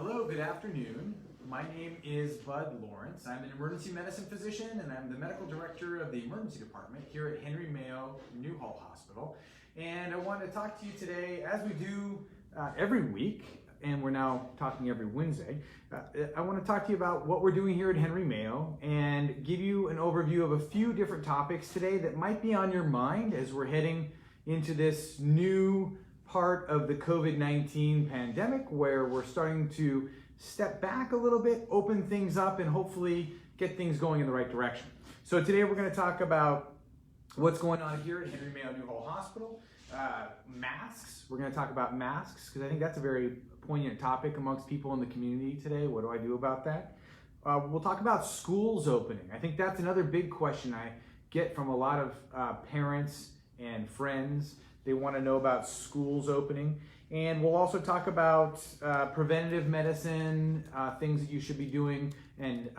Hello, good afternoon. My name is Bud Lawrence. I'm an emergency medicine physician and I'm the medical director of the emergency department here at Henry Mayo Newhall Hospital. And I wanted to talk to you today, as we do every week, and we're now talking every Wednesday. I want to talk to you about what we're doing here at Henry Mayo and give you an overview of a few different topics today that might be on your mind as we're heading into this new part of the COVID-19 pandemic, where we're starting to step back a little bit, open things up, and hopefully get things going in the right direction. So today we're going to talk about what's going on here at Henry Mayo Newhall Hospital. Masks. We're going to talk about masks because I think that's a very poignant topic amongst people in the community today. What do I do about that? We'll talk about schools opening. I think that's another big question I get from a lot of parents and friends. They want to know about schools opening. And we'll also talk about preventative medicine, things that you should be doing and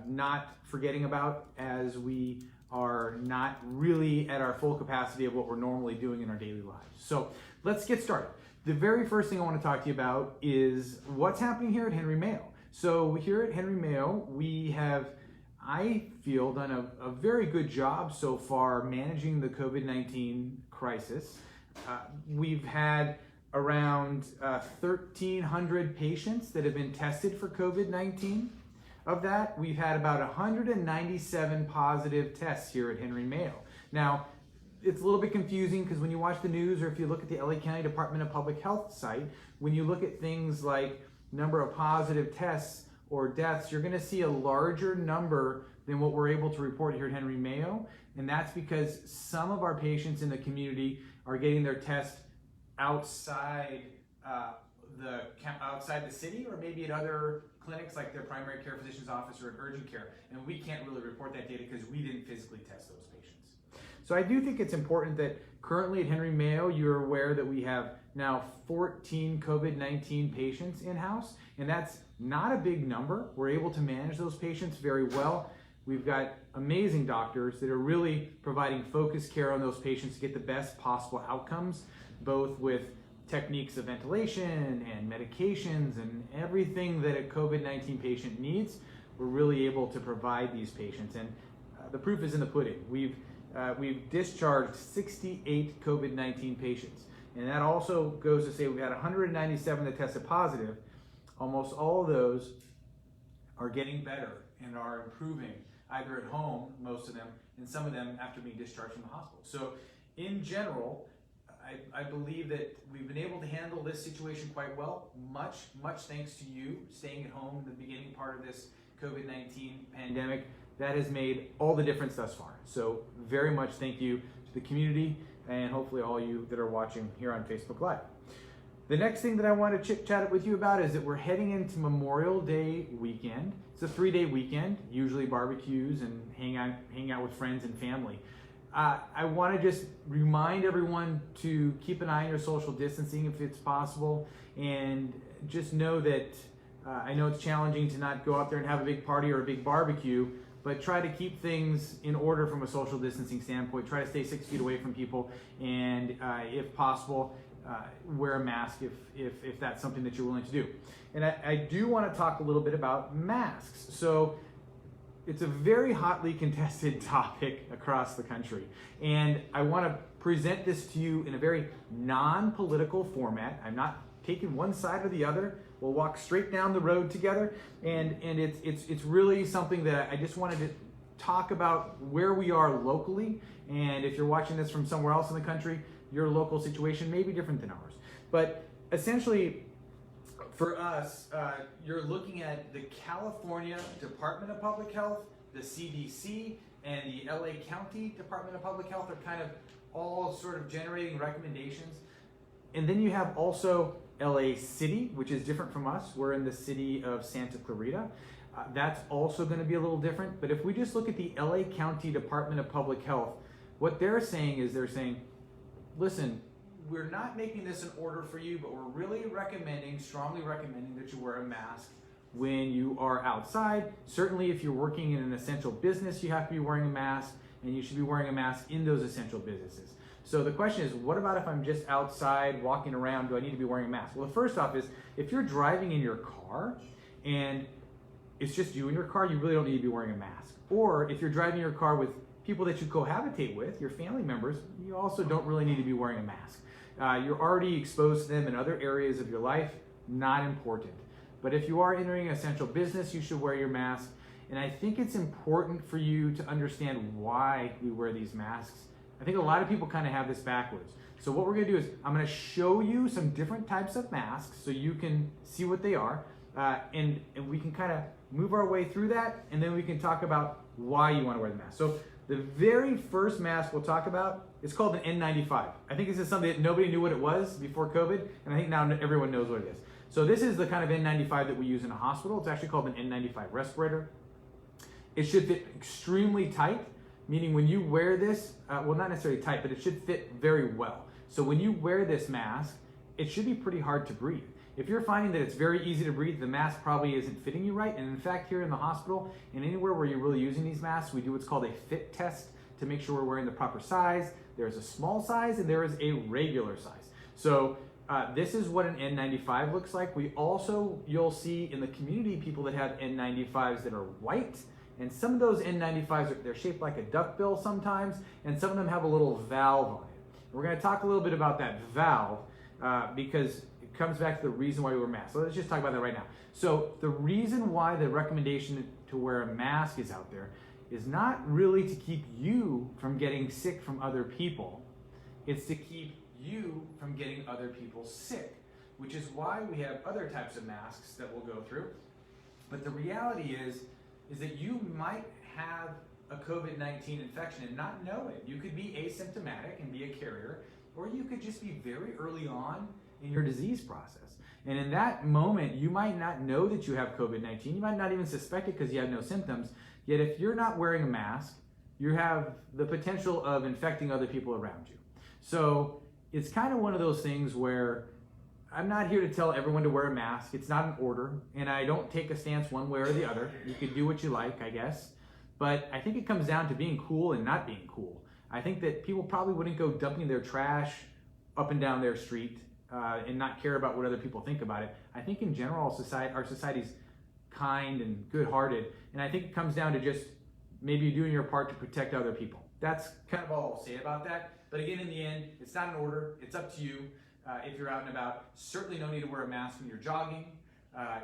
not forgetting about as we are not really at our full capacity of what we're normally doing in our daily lives. So let's get started. The very first thing I want to talk to you about is what's happening here at Henry Mayo. So here at Henry Mayo, we have, I feel, done a very good job so far managing the COVID-19 crisis. We've had around 1,300 patients that have been tested for COVID-19. Of that, we've had about 197 positive tests here at Henry Mayo. Now, it's a little bit confusing because when you watch the news or if you look at the LA County Department of Public Health site, when you look at things like number of positive tests or deaths, you're going to see a larger number than what we're able to report here at Henry Mayo. And that's because some of our patients in the community are getting their test outside the city, or maybe at other clinics like their primary care physician's office or at urgent care, and we can't really report that data because we didn't physically test those patients. So I do think it's important that currently at Henry Mayo, you're aware that we have now 14 COVID-19 patients in-house, and that's not a big number. We're able to manage those patients very well. We've got amazing doctors that are really providing focused care on those patients to get the best possible outcomes, both with techniques of ventilation and medications and everything that a COVID-19 patient needs. We're really able to provide these patients, and the proof is in the pudding. We've discharged 68 COVID-19 patients, and that also goes to say we've had 197 that tested positive. Almost all of those are getting better and are improving, either at home, most of them, and some of them after being discharged from the hospital. So in general, I believe that we've been able to handle this situation quite well, much thanks to you staying at home in the beginning part of this COVID-19 pandemic. That has made all the difference thus far. So very much thank you to the community and hopefully all you that are watching here on Facebook Live. The next thing that I want to chit-chat with you about is that we're heading into Memorial Day weekend. It's a 3-day weekend, usually barbecues and hang out with friends and family. I want to just remind everyone to keep an eye on your social distancing if it's possible, and just know that I know it's challenging to not go out there and have a big party or a big barbecue, but try to keep things in order from a social distancing standpoint. Try to stay 6 feet away from people, and if possible, wear a mask if that's something that you're willing to do. And I do want to talk a little bit about masks. So it's a very hotly contested topic across the country, and I want to present this to you in a very non-political format. I'm not taking one side or the other. We'll walk straight down the road together, and it's really something that I just wanted to talk about where we are locally, and if you're watching this from somewhere else in the country, your local situation may be different than ours. But essentially, for us, you're looking at the California Department of Public Health, the CDC, and the LA County Department of Public Health are kind of all sort of generating recommendations. And then you have also LA City, which is different from us. We're in the city of Santa Clarita. That's also going to be a little different. But if we just look at the LA County Department of Public Health, what they're saying is listen, we're not making this an order for you, but we're really strongly recommending that you wear a mask when you are outside. Certainly if you're working in an essential business, you have to be wearing a mask, and you should be wearing a mask in those essential businesses. So the question is, what about if I'm just outside walking around? Do I need to be wearing a mask? Well, the first off is, if you're driving in your car and it's just you in your car, you really don't need to be wearing a mask. Or if you're driving your car with people that you cohabitate with, your family members, you also don't really need to be wearing a mask. You're already exposed to them in other areas of your life, not important. But if you are entering essential business, you should wear your mask. And I think it's important for you to understand why we wear these masks. I think a lot of people kind of have this backwards. So what we're gonna do is, I'm gonna show you some different types of masks so you can see what they are. And we can kind of move our way through that, and then we can talk about why you want to wear the mask. So the very first mask we'll talk about is called an N95. I think this is something that nobody knew what it was before COVID, and I think now everyone knows what it is. So this is the kind of N95 that we use in a hospital. It's actually called an N95 respirator. It should fit extremely tight, meaning when you wear this, well, not necessarily tight, but it should fit very well. So when you wear this mask, it should be pretty hard to breathe. If you're finding that it's very easy to breathe, the mask probably isn't fitting you right. And in fact, here in the hospital and anywhere where you're really using these masks, we do what's called a fit test to make sure we're wearing the proper size. There's a small size and there is a regular size. So this is what an N95 looks like. You'll see in the community people that have N95s that are white. And some of those N95s, they're shaped like a duckbill sometimes, and some of them have a little valve on it. We're gonna talk a little bit about that valve because it comes back to the reason why we wear masks. So let's just talk about that right now. So the reason why the recommendation to wear a mask is out there is not really to keep you from getting sick from other people. It's to keep you from getting other people sick, which is why we have other types of masks that we'll go through. But the reality is that you might have a COVID-19 infection and not know it. You could be asymptomatic and be a carrier, or you could just be very early on in your disease process. And in that moment, you might not know that you have COVID-19. You might not even suspect it because you have no symptoms. Yet if you're not wearing a mask, you have the potential of infecting other people around you. So it's kind of one of those things where I'm not here to tell everyone to wear a mask. It's not an order, and I don't take a stance one way or the other. You could do what you like, I guess. But I think it comes down to being cool and not being cool. I think that people probably wouldn't go dumping their trash up and down their street and not care about what other people think about it. I think in general, our society's kind and good-hearted, and I think it comes down to just maybe doing your part to protect other people. That's kind of all I'll say about that. But again, in the end, it's not an order. It's up to you. If you're out and about, certainly no need to wear a mask when you're jogging,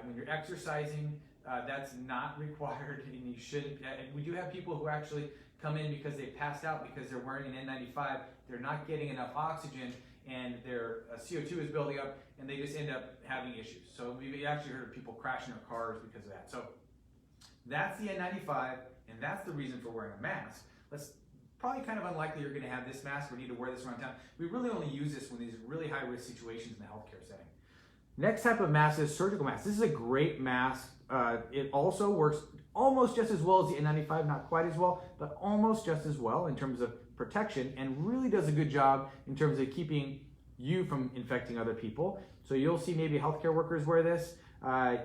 when you're exercising. That's not required, and you shouldn't. And we do have people who actually come in because they passed out because they're wearing an N95. They're not getting enough oxygen, and their CO2 is building up, and they just end up having issues. So we've actually heard of people crashing their cars because of that. So that's the N95, and that's the reason for wearing a mask. Probably kind of unlikely you're going to have this mask or need to wear this around town. We really only use this when these really high-risk situations in the healthcare setting. Next type of mask is surgical mask. This is a great mask. It also works almost just as well as the N95, not quite as well, but almost just as well in terms of protection, and really does a good job in terms of keeping you from infecting other people. So you'll see maybe healthcare workers wear this.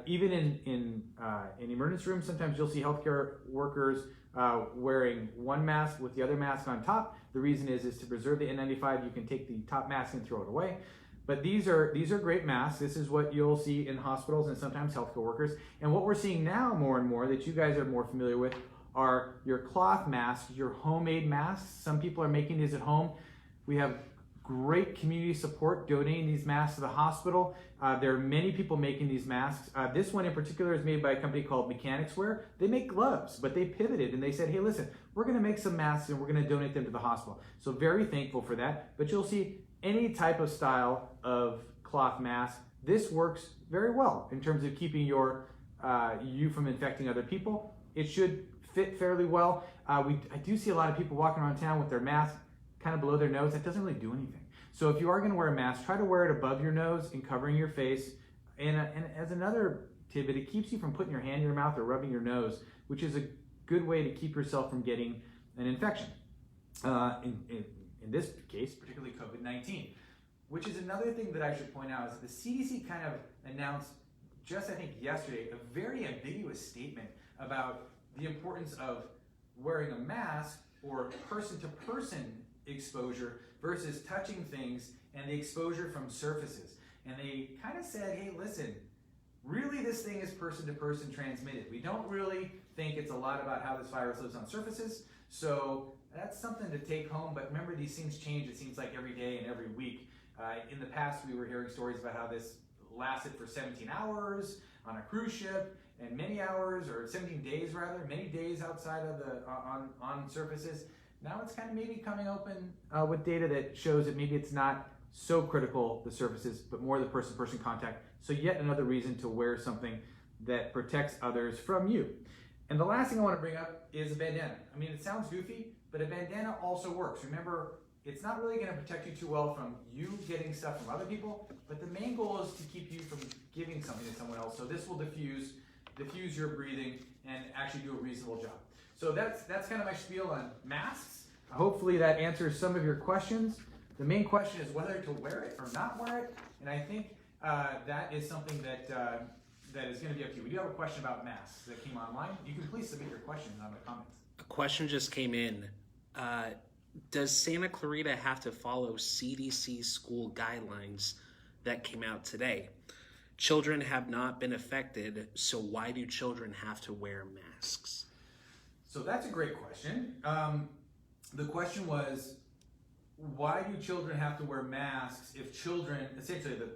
Even in emergency rooms, sometimes you'll see healthcare workers wearing one mask with the other mask on top. The reason is to preserve the N95. You can take the top mask and throw it away. But these are great masks. This is what you'll see in hospitals and sometimes healthcare workers. And what we're seeing now more and more that you guys are more familiar with are your cloth masks, your homemade masks. Some people are making these at home. We have great community support donating these masks to the hospital. There are many people making these masks. This one in particular is made by a company called Mechanics Wear. They make gloves, but they pivoted and they said, hey, listen, we're gonna make some masks and we're gonna donate them to the hospital. So very thankful for that. But you'll see any type of style of cloth mask. This works very well in terms of keeping you from infecting other people. It should fit fairly well. I do see a lot of people walking around town with their mask kind of below their nose. That doesn't really do anything. So if you are going to wear a mask, try to wear it above your nose and covering your face. And as another tidbit, it keeps you from putting your hand in your mouth or rubbing your nose, which is a good way to keep yourself from getting an infection. In this case, particularly COVID-19, which is another thing that I should point out is that the CDC kind of announced just, I think, yesterday, a very ambiguous statement about the importance of wearing a mask or person-to-person exposure versus touching things and the exposure from surfaces. And they kind of said, hey, listen, really this thing is person to person transmitted. We don't really think it's a lot about how this virus lives on surfaces. So that's something to take home. But remember, these things change, it seems like every day and every week. In the past, we were hearing stories about how this lasted for 17 hours on a cruise ship, and many hours, or 17 days rather, many days outside of the on surfaces. Now it's kind of maybe coming open with data that shows that maybe it's not so critical, the surfaces, but more the person-to-person contact. So yet another reason to wear something that protects others from you. And the last thing I want to bring up is a bandana. I mean, it sounds goofy, but a bandana also works. Remember, it's not really going to protect you too well from you getting stuff from other people, but the main goal is to keep you from giving something to someone else. So this will diffuse your breathing and actually do a reasonable job. So that's kind of my spiel on masks. Hopefully that answers some of your questions. The main question is whether to wear it or not wear it, and I think that is something that is going to be up to you. We do have a question about masks that came online. You can please submit your questions on the comments. A question just came in. Does Santa Clarita have to follow CDC school guidelines that came out today? Children have not been affected, so why do children have to wear masks? So that's a great question. The question was, why do children have to wear masks if children, essentially the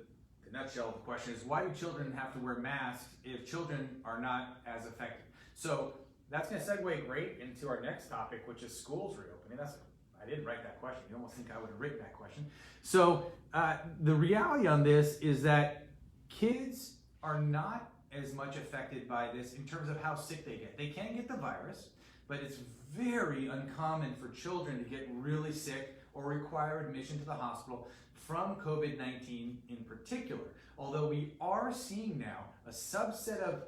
nutshell of the question is, why do children have to wear masks if children are not as affected? So that's going to segue great into our next topic, which is schools reopening. I didn't write that question. You almost think I would have written that question. So the reality on this is that kids are not as much affected by this in terms of how sick they get. They can get the virus, but it's very uncommon for children to get really sick or require admission to the hospital from COVID-19 in particular. Although we are seeing now a subset of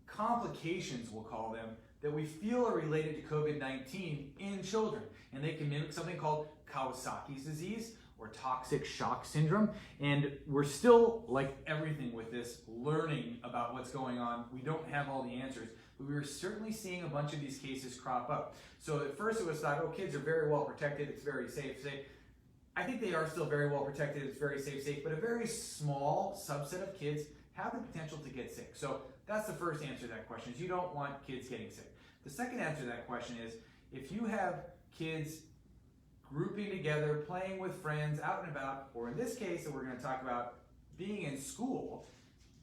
complications, we'll call them, that we feel are related to COVID-19 in children. And they can mimic something called Kawasaki's disease or toxic shock syndrome. And we're still, like everything with this, learning about what's going on. We don't have all the answers, but we're certainly seeing a bunch of these cases crop up. So at first it was thought, oh, kids are very well protected, it's very safe. I think they are still very well protected, it's very safe, but a very small subset of kids have the potential to get sick. So that's the first answer to that question, is you don't want kids getting sick. The second answer to that question is, if you have kids grouping together, playing with friends, out and about, or in this case that we're going to talk about, being in school,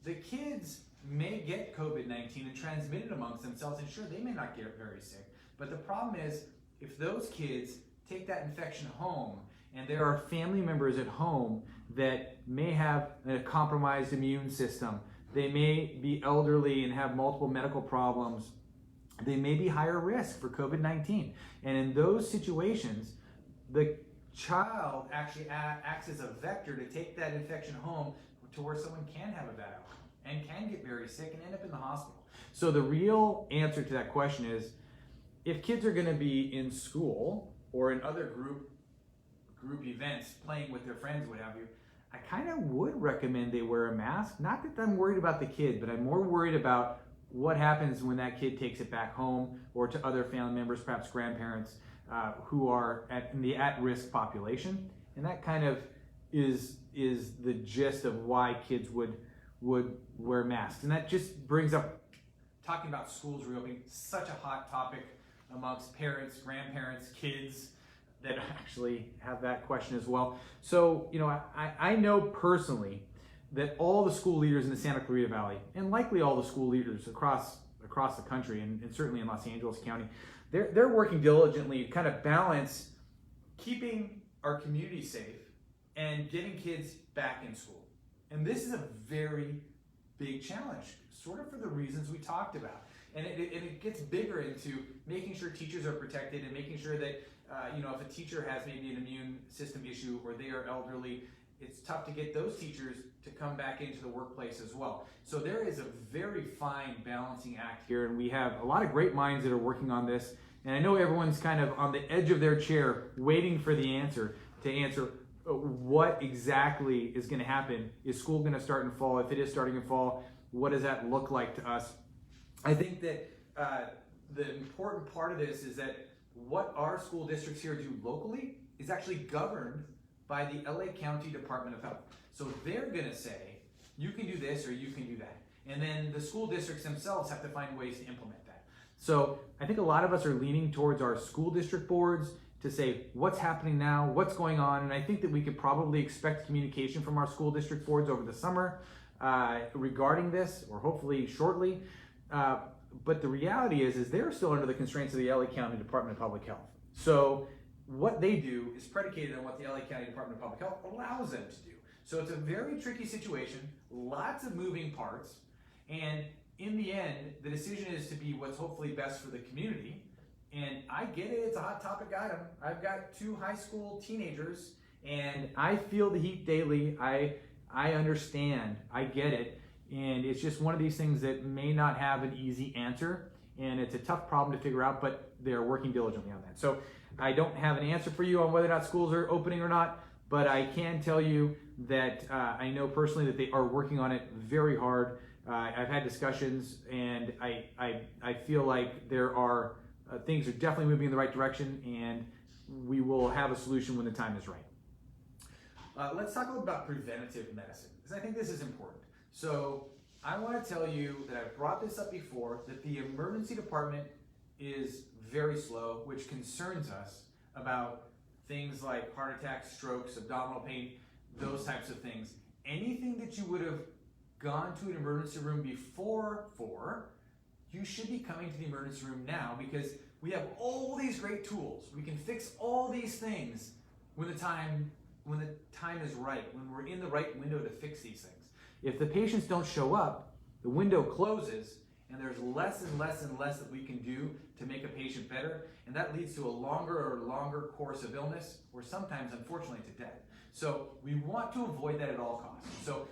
the kids may get COVID-19 and transmit it amongst themselves, and sure, they may not get very sick, but the problem is, if those kids take that infection home, and there are family members at home that may have a compromised immune system, they may be elderly and have multiple medical problems, they may be higher risk for COVID-19. And in those situations, the child actually acts as a vector to take that infection home to where someone can have a bad outcome and can get very sick and end up in the hospital. So the real answer to that question is, if kids are going to be in school or in other group events, playing with their friends, what have you, I kind of would recommend they wear a mask. Not that I'm worried about the kid, but I'm more worried about what happens when that kid takes it back home or to other family members, perhaps grandparents, who are in the at-risk population. And that kind of is the gist of why kids would wear masks. And that just brings up, talking about schools reopening, such a hot topic amongst parents, grandparents, kids, that actually have that question as well. So, I know personally that all the school leaders in the Santa Clarita Valley, and likely all the school leaders across the country, and certainly in Los Angeles County, they're working diligently to kind of balance keeping our community safe and getting kids back in school. And this is a very big challenge, sort of for the reasons we talked about. And it gets bigger into making sure teachers are protected and making sure that if a teacher has maybe an immune system issue or they are elderly, it's tough to get those teachers to come back into the workplace as well. So there is a very fine balancing act here, and we have a lot of great minds that are working on this. And I know everyone's kind of on the edge of their chair waiting for the answer to answer what exactly is going to happen. Is school going to start in fall? If it is starting in fall, what does that look like to us? I think that the important part of this is that what our school districts here do locally is actually governed by the LA County Department of Health. So they're gonna say, you can do this or you can do that. And then the school districts themselves have to find ways to implement that. So I think a lot of us are leaning towards our school district boards to say what's happening now, what's going on, and I think that we could probably expect communication from our school district boards over the summer regarding this, or hopefully shortly. But the reality is they're still under the constraints of the LA County Department of Public Health. So what they do is predicated on what the LA County Department of Public Health allows them to do. So it's a very tricky situation, lots of moving parts, and in the end, the decision is to be what's hopefully best for the community. And I get it, it's a hot topic item. I've got 2 high school teenagers, and I feel the heat daily. I understand, I get it. And it's just one of these things that may not have an easy answer, and it's a tough problem to figure out, but they're working diligently on that. So I don't have an answer for you on whether or not schools are opening or not, but I can tell you that I know personally that they are working on it very hard. I've had discussions, and I feel like there are things are definitely moving in the right direction, and we will have a solution when the time is right. Let's talk a little about preventative medicine, because I think this is important. So I want to tell you that I've brought this up before, that the emergency department is very slow, which concerns us about things like heart attacks, strokes, abdominal pain, those types of things. Anything that you would have gone to an emergency room before for, you should be coming to the emergency room now, because we have all these great tools. We can fix all these things when the time is right, when we're in the right window to fix these things. If the patients don't show up, the window closes, and there's less and less and less that we can do to make a patient better, and that leads to a longer course of illness, or sometimes, unfortunately, to death. So we want to avoid that at all costs. So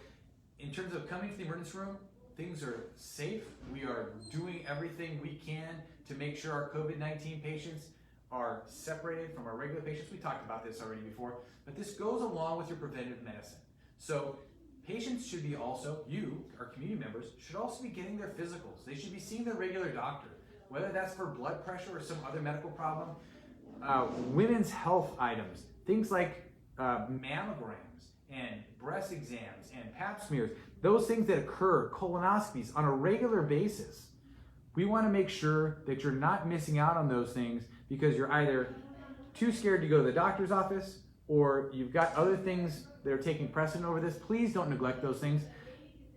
in terms of coming to the emergency room, things are safe. We are doing everything we can to make sure our COVID-19 patients are separated from our regular patients. We talked about this already before, but this goes along with your preventive medicine. So patients should be also, you, our community members, should also be getting their physicals. They should be seeing their regular doctor, whether that's for blood pressure or some other medical problem. Women's health items, things like mammograms and breast exams and pap smears, those things that occur, colonoscopies, on a regular basis. We want to make sure that you're not missing out on those things because you're either too scared to go to the doctor's office, or you've got other things that are taking precedent over this. Please don't neglect those things.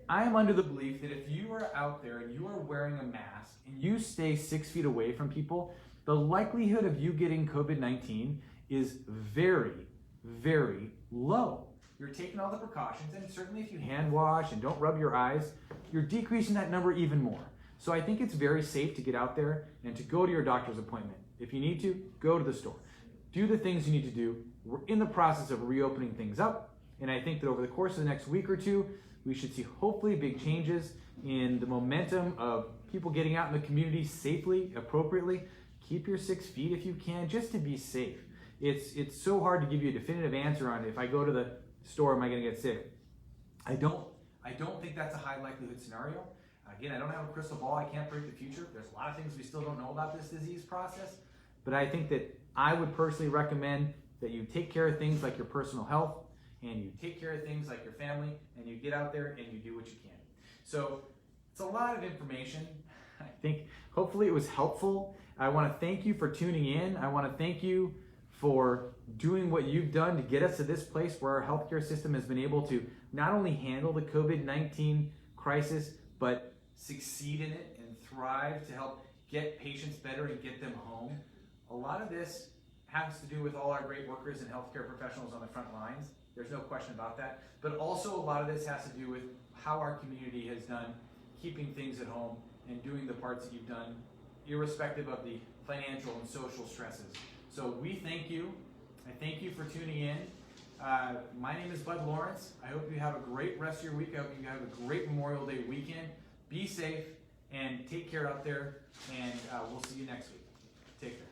I am under the belief that if you are out there and you are wearing a mask and you stay 6 feet away from people, the likelihood of you getting COVID-19 is very, very low. You're taking all the precautions, and certainly if you hand wash and don't rub your eyes, you're decreasing that number even more. So I think it's very safe to get out there and to go to your doctor's appointment. If you need to, go to the store. Do the things you need to do. We're in the process of reopening things up, and I think that over the course of the next week or two, we should see hopefully big changes in the momentum of people getting out in the community safely, appropriately. Keep your 6 feet if you can, just to be safe. It's so hard to give you a definitive answer on if I go to the store, am I going to get sick? I don't think that's a high likelihood scenario. Again, I don't have a crystal ball. I can't predict the future. There's a lot of things we still don't know about this disease process. But I think that I would personally recommend that you take care of things like your personal health, and you take care of things like your family, and you get out there and you do what you can. So it's a lot of information. I think hopefully it was helpful. I want to thank you for tuning in. I want to thank you for doing what you've done to get us to this place where our healthcare system has been able to not only handle the COVID-19 crisis, but succeed in it and thrive to help get patients better and get them home. A lot of this has to do with all our great workers and healthcare professionals on the front lines. There's no question about that. But also a lot of this has to do with how our community has done keeping things at home and doing the parts that you've done, irrespective of the financial and social stresses. So we thank you. I thank you for tuning in. My name is Bud Lawrence. I hope you have a great rest of your week. I hope you have a great Memorial Day weekend. Be safe and take care out there, and we'll see you next week. Take care.